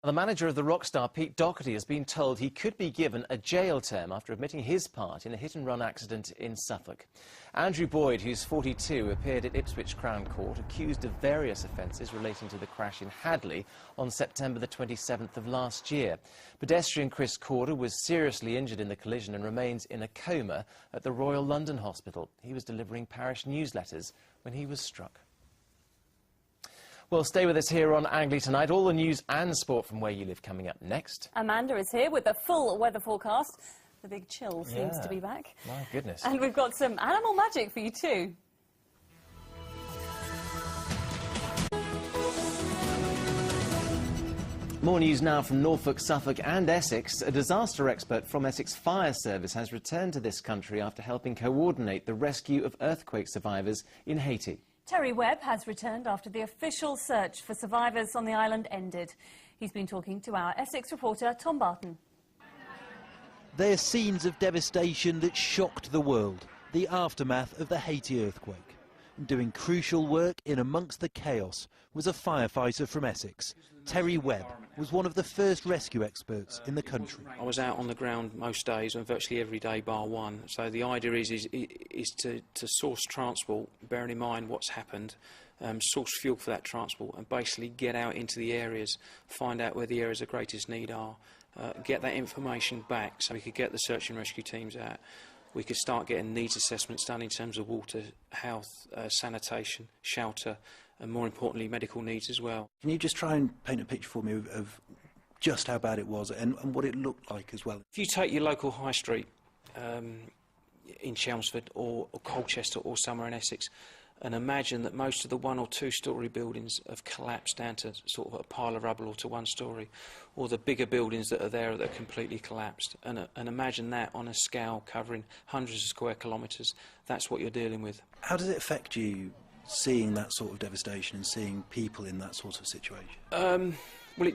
The manager of the rock star, Pete Doherty, has been told he could be given a jail term after admitting his part in a hit-and-run accident in Suffolk. Andrew Boyd, who's 42, appeared at Ipswich Crown Court accused of various offences relating to the crash in Hadley on September the 27th of last year. Pedestrian Chris Corder was seriously injured in the collision and remains in a coma at the Royal London Hospital. He was delivering parish newsletters when he was struck. Well, stay with us here on Anglia tonight. All the news and sport from where you live coming up next. Amanda is here with the full weather forecast. The big chill seems to be back. My goodness. And we've got some animal magic for you too. More news now from Norfolk, Suffolk and Essex. A disaster expert from Essex Fire Service has returned to this country after helping coordinate the rescue of earthquake survivors in Haiti. Terry Webb has returned after the official search for survivors on the island ended. He's been talking to our Essex reporter, Tom Barton. They're scenes of devastation that shocked the world, the aftermath of the Haiti earthquake. Doing crucial work in amongst the chaos was a firefighter from Essex. Terry Webb was one of the first rescue experts in the country. I was out on the ground most days and virtually every day bar one. So the idea is to source transport, bearing in mind what's happened, source fuel for that transport and basically get out into the areas, find out where the areas of greatest need are, get that information back so we could get the search and rescue teams out. We could start getting needs assessments done in terms of water, health, sanitation, shelter, and more importantly, medical needs as well. Can you just try and paint a picture for me of just how bad it was and what it looked like as well? If you take your local high street in Chelmsford or Colchester or somewhere in Essex, and imagine that most of the 1- or 2-storey buildings have collapsed down to sort of a pile of rubble or to 1 storey, or the bigger buildings that are there that are completely collapsed. And imagine that on a scale covering hundreds of square kilometres. That's what you're dealing with. How does it affect you, seeing that sort of devastation and seeing people in that sort of situation? Well,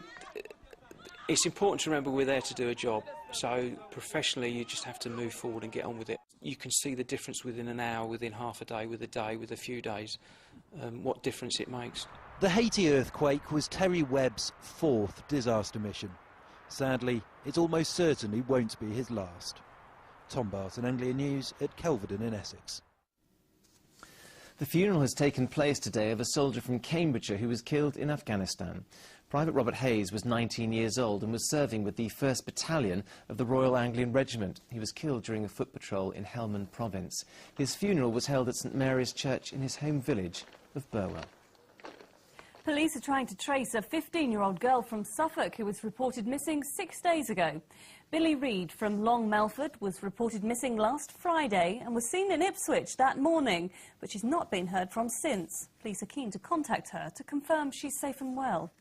it's important to remember we're there to do a job. So professionally, you just have to move forward and get on with it. You can see the difference within an hour, within half a day, with a few days, what difference it makes. The Haiti earthquake was Terry Webb's 4th disaster mission. Sadly, it almost certainly won't be his last. Tom Barton, Anglia News at Kelvedon in Essex. The funeral has taken place today of a soldier from Cambridgeshire who was killed in Afghanistan. Private Robert Hayes was 19 years old and was serving with the 1st Battalion of the Royal Anglian Regiment. He was killed during a foot patrol in Helmand Province. His funeral was held at St Mary's Church in his home village of Burwell. Police are trying to trace a 15-year-old girl from Suffolk who was reported missing 6 days ago. Billy Reid from Long Melford was reported missing last Friday and was seen in Ipswich that morning, but she's not been heard from since. Police are keen to contact her to confirm she's safe and well.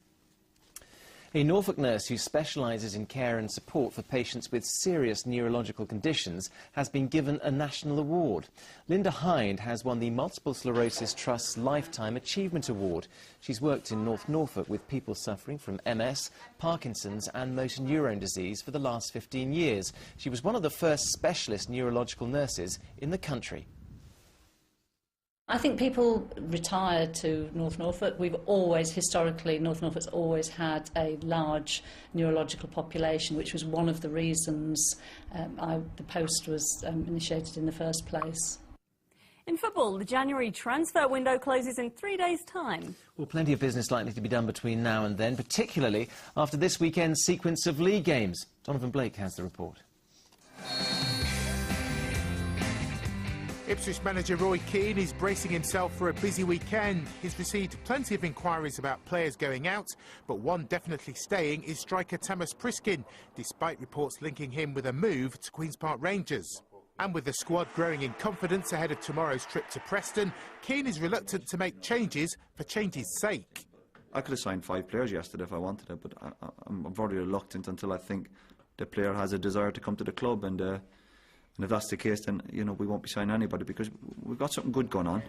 A Norfolk nurse who specialises in care and support for patients with serious neurological conditions has been given a national award. Linda Hind has won the Multiple Sclerosis Trust's Lifetime Achievement Award. She's worked in North Norfolk with people suffering from MS, Parkinson's and motor neurone disease for the last 15 years. She was one of the first specialist neurological nurses in the country. I think people retire to North Norfolk. We've always, historically, North Norfolk's always had a large neurological population, which was one of the reasons the post was initiated in the first place. In football, the January transfer window closes in 3 days' time. Well, plenty of business likely to be done between now and then, particularly after this weekend's sequence of league games. Donovan Blake has the report. Ipswich manager Roy Keane is bracing himself for a busy weekend. He's received plenty of inquiries about players going out, but one definitely staying is striker Thomas Priskin, despite reports linking him with a move to Queen's Park Rangers. And with the squad growing in confidence ahead of tomorrow's trip to Preston, Keane is reluctant to make changes for change's sake. I could have signed 5 players yesterday if I wanted it, but I'm very reluctant until I think the player has a desire to come to the club, and if that's the case, then, you know, we won't be signing anybody because we've got something good going on.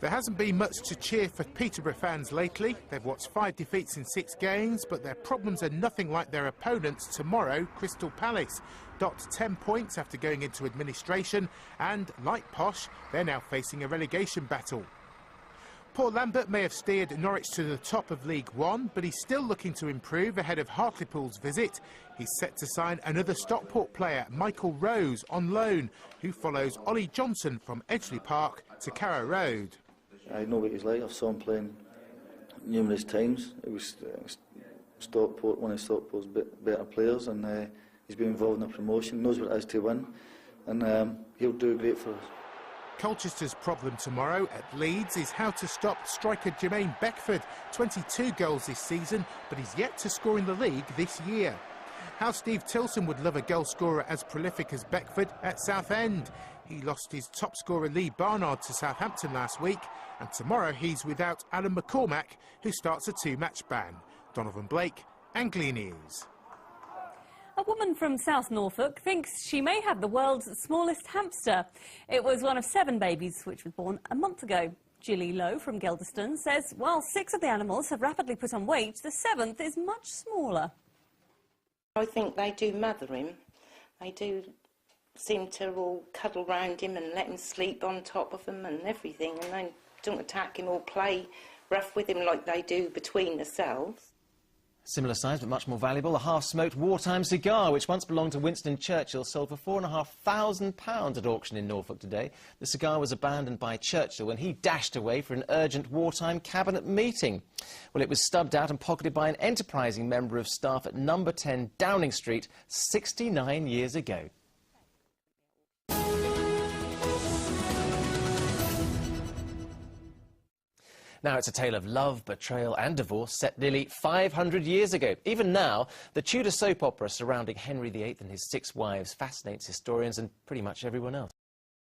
There hasn't been much to cheer for Peterborough fans lately. They've watched 5 defeats in 6 games, but their problems are nothing like their opponents tomorrow, Crystal Palace. Docked 10 points after going into administration, and, like Posh, they're now facing a relegation battle. Paul Lambert may have steered Norwich to the top of League One, but he's still looking to improve ahead of Hartlepool's visit. He's set to sign another Stockport player, Michael Rose, on loan, who follows Ollie Johnson from Edgeley Park to Carrow Road. I know what he's like. I've saw him playing numerous times. It was Stockport, one of Stockport's better players, and he's been involved in a promotion, knows what it is to win, and he'll do great for us. Colchester's problem tomorrow at Leeds is how to stop striker Jermaine Beckford. 22 goals this season, but he's yet to score in the league this year. How Steve Tilson would love a goal scorer as prolific as Beckford at Southend. He lost his top scorer Lee Barnard to Southampton last week, and tomorrow he's without Alan McCormack, who starts a 2-match ban. Donovan Blake, Anglia News. A woman from South Norfolk thinks she may have the world's smallest hamster. It was one of 7 babies which was born a month ago. Gilly Lowe from Geldeston says while 6 of the animals have rapidly put on weight, the 7th is much smaller. I think they do mother him. They do seem to all cuddle round him and let him sleep on top of them and everything, and they don't attack him or play rough with him like they do between themselves. Similar size but much more valuable, a half-smoked wartime cigar which once belonged to Winston Churchill sold for £4,500 at auction in Norfolk today. The cigar was abandoned by Churchill when he dashed away for an urgent wartime cabinet meeting. Well, it was stubbed out and pocketed by an enterprising member of staff at number 10 Downing Street 69 years ago. Now it's a tale of love, betrayal and divorce set nearly 500 years ago. Even now, the Tudor soap opera surrounding Henry VIII and his 6 wives fascinates historians and pretty much everyone else.